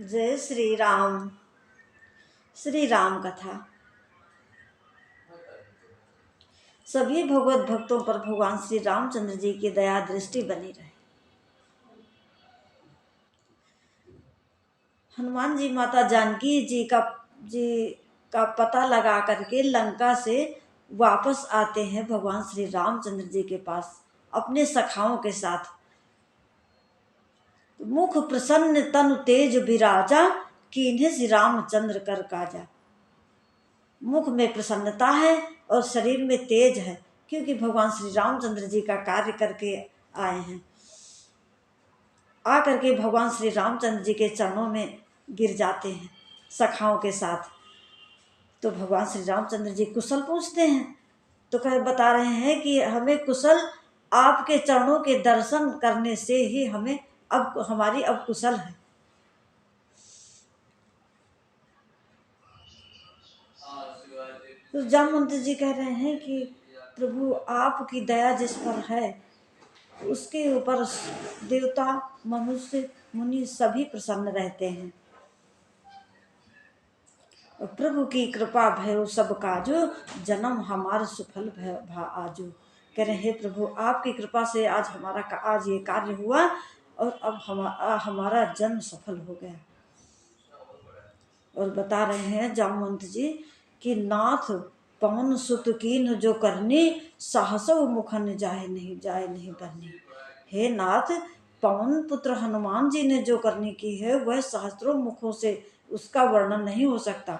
जय श्री राम। श्री राम कथा। सभी भगवत भक्तों पर भगवान श्री रामचंद्र जी की दया दृष्टि बनी रहे। हनुमान जी माता जानकी जी का पता लगा करके लंका से वापस आते हैं भगवान श्री रामचंद्र जी के पास अपने सखाओं के साथ। मुख प्रसन्न तनु तेज विराजा, कीन्हे श्री रामचंद्र कर काजा। मुख में प्रसन्नता है और शरीर में तेज है, क्योंकि भगवान श्री रामचंद्र जी का कार्य करके आए हैं। आकर के भगवान श्री रामचंद्र जी के चरणों में गिर जाते हैं सखाओं के साथ। तो भगवान श्री रामचंद्र जी कुशल पूछते हैं, तो बता रहे हैं कि हमें कुशल आपके चरणों के दर्शन करने से ही हमारी अब कुशल है। तो जामवंत जी कह रहे हैं कि प्रभु आपकी दया जिस पर है उसके ऊपर देवता मनुष्य मुनि सभी प्रसन्न रहते हैं। और प्रभु की कृपा भयो सब काजो, जन्म हमारा सफल भा आजो। कह रहे हैं प्रभु आपकी कृपा से आज ये कार्य हुआ और अब हमारा जन्म सफल हो गया। और बता रहे हैं जामवंत जी कि नाथ पवन सुत कीन जो करनी, सहसो मुखन जाए नहीं बरनी। हे नाथ, पवन पुत्र हनुमान जी ने जो करनी की है वह सहस्त्रों मुखों से उसका वर्णन नहीं हो सकता।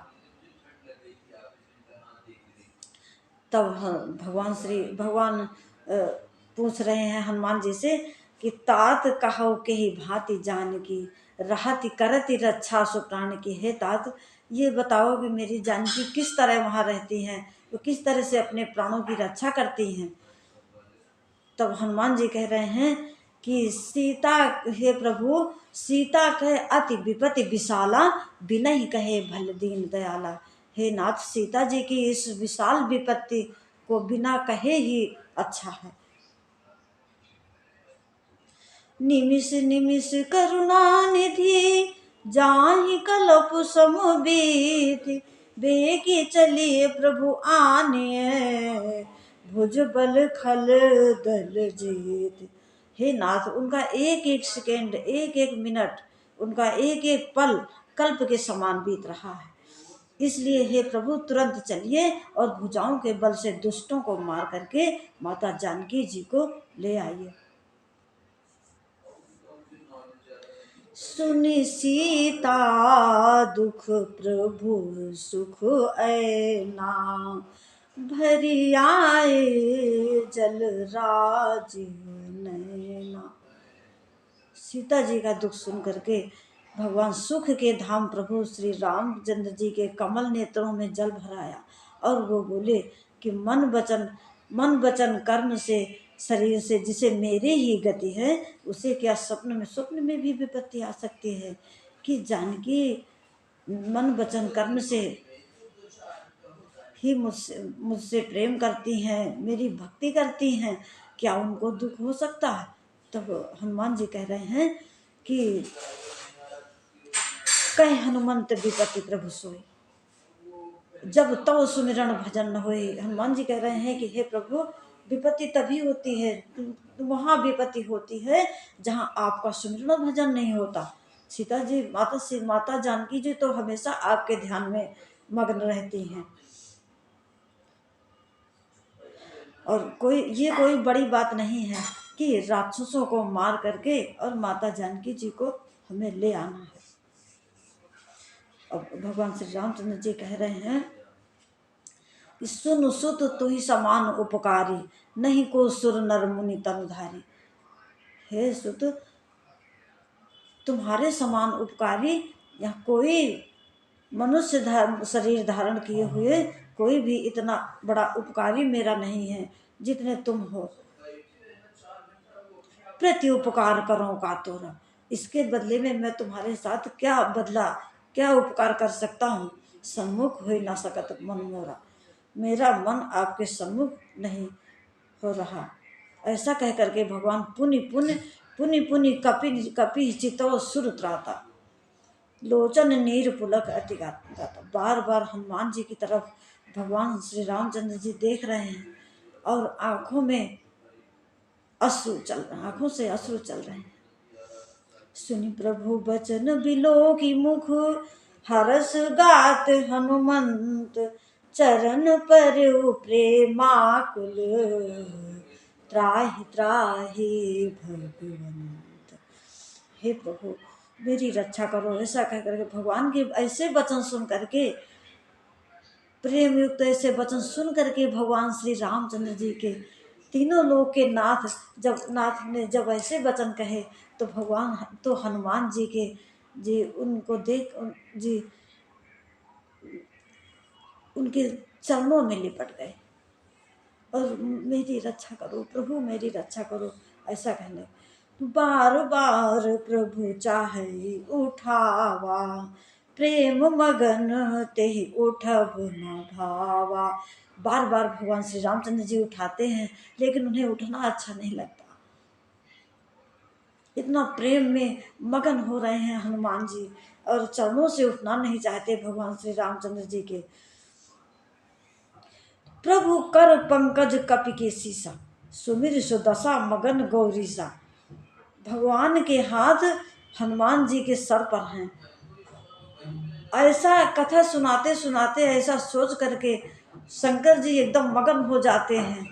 तब भगवान पूछ रहे हैं हनुमान जी से कि तात कहो के ही भांति जान की, रहती करती रक्षा सुप्राण की। हे तात, ये बताओ कि मेरी जानकी किस तरह वहां रहती हैं, वो किस तरह से अपने प्राणों की रक्षा करती हैं। तब हनुमान जी कह रहे हैं कि सीता, हे प्रभु, सीता कहे अति विपत्ति विशाला, बिनहि कहे भल दीन दयाला। हे नाथ, सीता जी की इस विशाल विपत्ति को बिना कहे ही अच्छा है। निमिष निमिष करुणा निधि, जाहि कल्प समुबीति। बेगी चलिए प्रभु आने, भुज बल खल दल जीत। हे नाथ, उनका एक एक सेकेंड, एक एक मिनट, उनका एक एक पल कल्प के समान बीत रहा है। इसलिए हे प्रभु, तुरंत चलिए और भुजाओं के बल से दुष्टों को मार करके माता जानकी जी को ले आइए। सुनि सीता दुख प्रभु सुख ऐना, भरी आए जल राज नैना। सीता जी का दुख सुन करके भगवान सुख के धाम प्रभु श्री रामचंद्र जी के कमल नेत्रों में जल भराया और वो बोले कि मन वचन कर्म से शरीर से जिसे मेरी ही गति है, उसे क्या स्वप्न में भी विपत्ति आ सकती है। कि जानकी मन वचन कर्म से ही मुझसे प्रेम करती हैं, मेरी भक्ति करती हैं, क्या उनको दुख हो सकता है। तब हनुमान जी कह रहे हैं कि कहे हनुमंत विपत्ति प्रभु सोई, जब तो सुमिरन भजन न होए। हनुमान जी कह रहे हैं कि हे प्रभु, विपत्ति तभी होती है, वहां विपत्ति होती है जहां आपका सुमिरन भजन नहीं होता। सीता जी माता जानकी जी तो हमेशा आपके ध्यान में मग्न रहती हैं। और कोई बड़ी बात नहीं है कि राक्षसों को मार करके और माता जानकी जी को हमें ले आना है। अब भगवान श्री रामचंद्र जी कह रहे हैं कि सुन सुत तुहि समान उपकारी, नहीं को सुर नर मुनि तनुधारी। हे सुत, तुम्हारे समान उपकारी या कोई मनुष्य शरीर धारण किए हुए कोई भी इतना बड़ा उपकारी मेरा नहीं है जितने तुम हो। प्रति उपकार करो का तोरा, इसके बदले में मैं तुम्हारे साथ क्या उपकार कर सकता हूँ। सम्मुख हो ना सकत मन मोरा, मेरा मन आपके सम्मुख नहीं हो रहा। ऐसा कह करके भगवान पुनि पुनि कपि चितो सुर त्राता। लोचन नीर पुलक अति गाता। बार बार हनुमान जी की तरफ भगवान श्री रामचंद्र जी देख रहे हैं और आंखों में अश्रु चल रहे हैं, आंखों से अश्रु चल रहे हैं। सुनि प्रभु बचन बिलो की मुख, हरस गात हनुमंत। चरण पर प्रेमाकुल, त्राहि त्राहि भगवंत। हे प्रभु मेरी रक्षा करो, ऐसा कह करके भगवान के ऐसे वचन सुन करके, प्रेम युक्त ऐसे वचन सुन करके भगवान श्री रामचंद्र जी के, तीनों लोक के नाथ ने जब ऐसे वचन कहे तो भगवान तो हनुमान जी के जी उनको देख जी उनके चरणों में लिपट गए और मेरी रक्षा करो प्रभु, मेरी रक्षा करो, ऐसा कहने। बार बार प्रभु चाहे उठावा, प्रेम मगन ते उठब न भावा। बार बार भगवान श्री रामचंद्र जी उठाते हैं लेकिन उन्हें उठना अच्छा नहीं लगता। इतना प्रेम में मगन हो रहे हैं हनुमान जी और चरणों से उठना नहीं चाहते भगवान श्री रामचंद्र जी के। प्रभु कर पंकज कपि के सीसा, सुमिर सुदशा मगन गौरीसा। भगवान के हाथ हनुमान जी के सर पर हैं। ऐसा कथा सुनाते सुनाते ऐसा सोच करके शंकर जी एकदम मगन हो जाते हैं,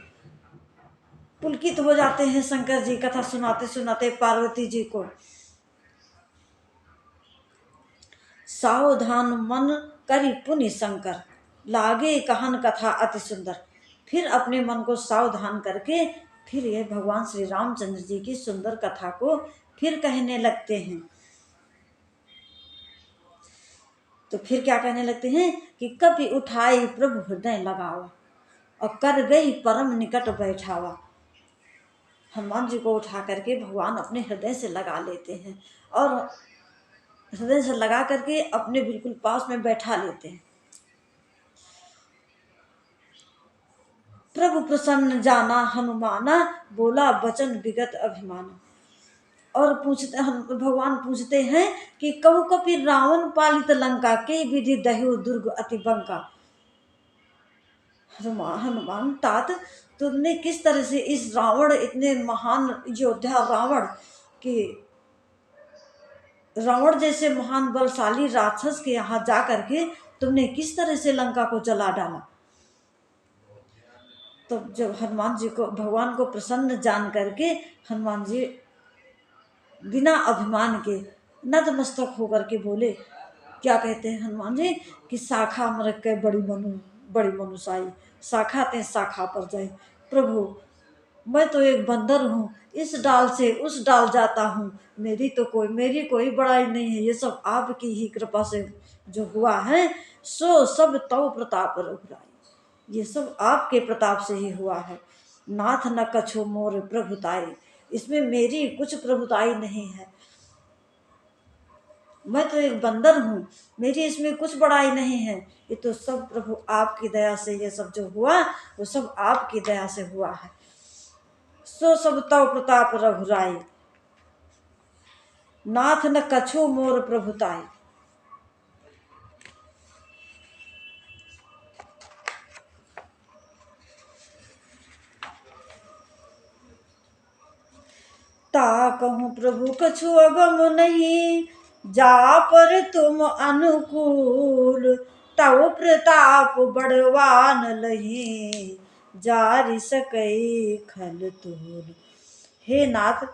पुलकित हो जाते हैं शंकर जी कथा सुनाते सुनाते पार्वती जी को। सावधान मन करी पुनि शंकर, लागे कहन कथा अति सुंदर। फिर अपने मन को सावधान करके फिर ये भगवान श्री रामचंद्र जी की सुंदर कथा को फिर कहने लगते हैं। तो फिर क्या कहने लगते हैं कि कपि उठाई प्रभु हृदय लगावा, और कर गई परम निकट बैठावा। हनुमान जी को उठा करके भगवान अपने हृदय से लगा लेते हैं और हृदय से लगा करके अपने बिल्कुल पास में बैठा लेते हैं। प्रभु प्रसन्न जाना हनुमाना, बोला बचन विगत अभिमाना। और भगवान पूछते हैं कि कहु कपि रावण पालित लंका, के विधि दह्यु दुर्ग अति बंका। हनुमान तात तुमने किस तरह से इस रावण, इतने महान योद्धा रावण जैसे महान बलशाली राक्षस के यहाँ जा करके तुमने किस तरह से लंका को जला डाला। तो जब हनुमान जी को भगवान को प्रसन्न जान करके हनुमान जी बिना अभिमान के नतमस्तक होकर के बोले, क्या कहते हैं हनुमान जी कि शाखा मरक के बड़ी मनुष्य, शाखा ते शाखा पर जाए। प्रभु मैं तो एक बंदर हूँ, इस डाल से उस डाल जाता हूँ, मेरी कोई बड़ाई नहीं है, ये सब आपकी ही कृपा से जो हुआ है, सो सब तव प्रताप रघुराई, ये सब आपके प्रताप से ही हुआ है। नाथ न कछु मोर प्रभुताई, इसमें मेरी कुछ प्रभुताई नहीं है, मैं तो एक बंदर हूँ, मेरी इसमें कुछ बड़ाई नहीं है, ये तो सब प्रभु आपकी दया से, ये सब जो हुआ वो सब आपकी दया से हुआ है। सो सब तव प्रताप रघुराई, नाथ न कछु मोर प्रभुताई। ता कहूँ प्रभु कछु अगम नहीं, जा पर तुम अनुकूल, तव प्रताप बड़वान लही, जारि सकई खल तूल। हे नाथ,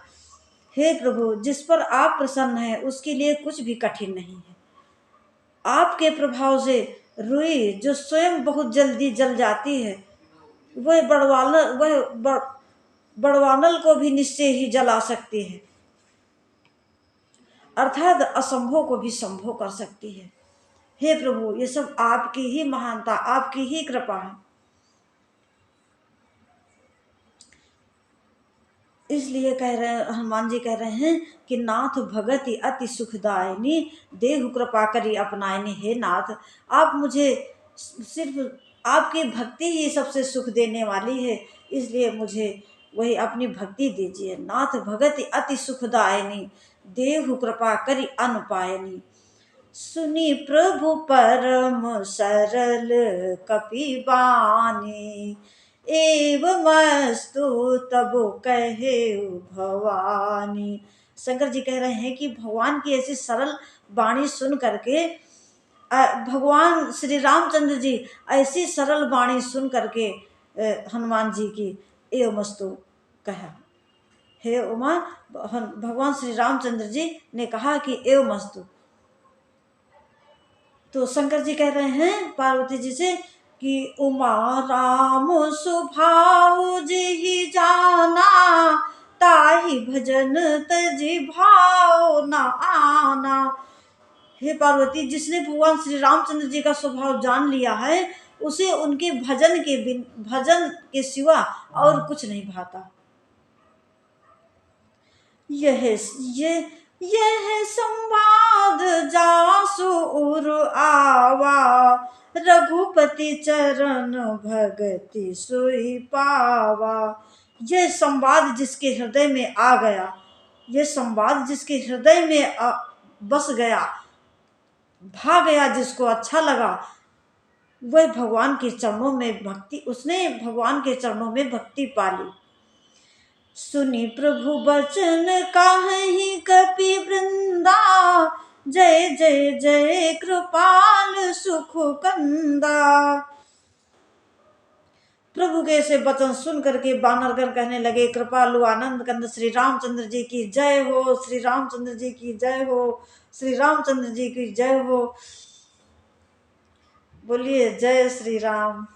हे प्रभु, जिस पर आप प्रसन्न हैं उसके लिए कुछ भी कठिन नहीं है। आपके प्रभाव से रुई जो स्वयं बहुत जल्दी जल जाती है, वह बड़वानल को भी निश्चय ही जला सकती है, अर्थात असंभव को भी संभव कर सकती है। हे प्रभु, ये सब आपकी ही महानता, आपकी ही कृपा है। इसलिए हनुमान जी कह रहे हैं कि नाथ भगति अति सुखदायिनी, देहु कृपा करी अपनायनी। हे नाथ, आप मुझे सिर्फ आपकी भक्ति ही सबसे सुख देने वाली है, इसलिए मुझे वही अपनी भक्ति दीजिए। नाथ भगति अति सुखदायिनी, देहु कृपा करी अनुपायनी। सुनी प्रभु परम सरल कपिबानी, एवमस्तु तब कहे भवानी। शंकर जी कह रहे हैं कि भगवान की ऐसी सरल वाणी सुन करके, भगवान श्री रामचंद्र जी ऐसी सरल वाणी सुन करके हनुमान जी की एवमस्तु कहा। हे उमा, भगवान श्री रामचंद्र जी ने कहा कि एवमस्तु। तो शंकर जी कह रहे हैं पार्वती जी से कि उमा राम सुभाव जी जाना, ताहि भजन तजि भाव न आना। हे पार्वती, जिसने भगवान श्री रामचंद्र जी का स्वभाव जान लिया है, उसे उनके भजन के सिवा और कुछ नहीं भाता। यह संवाद जासु उर आवा, रघुपति चरण भगति सोई पावा। यह संवाद जिसके हृदय में आ गया, यह संवाद जिसके हृदय में बस गया, भा गया, जिसको अच्छा लगा, वह भगवान के चरणों में भक्ति, उसने भगवान के चरणों में भक्ति पाली। सुनी प्रभु बचन काहि कपि वृंदा, जय जय जय कृपाल सुख कंदा। प्रभु के ऐसे वचन सुन करके वानरगण कहने लगे, कृपालु आनंद कंद श्री रामचंद्र जी की जय हो, श्री रामचंद्र जी की जय हो, श्री रामचंद्र जी की जय हो। बोलिए जय श्री राम।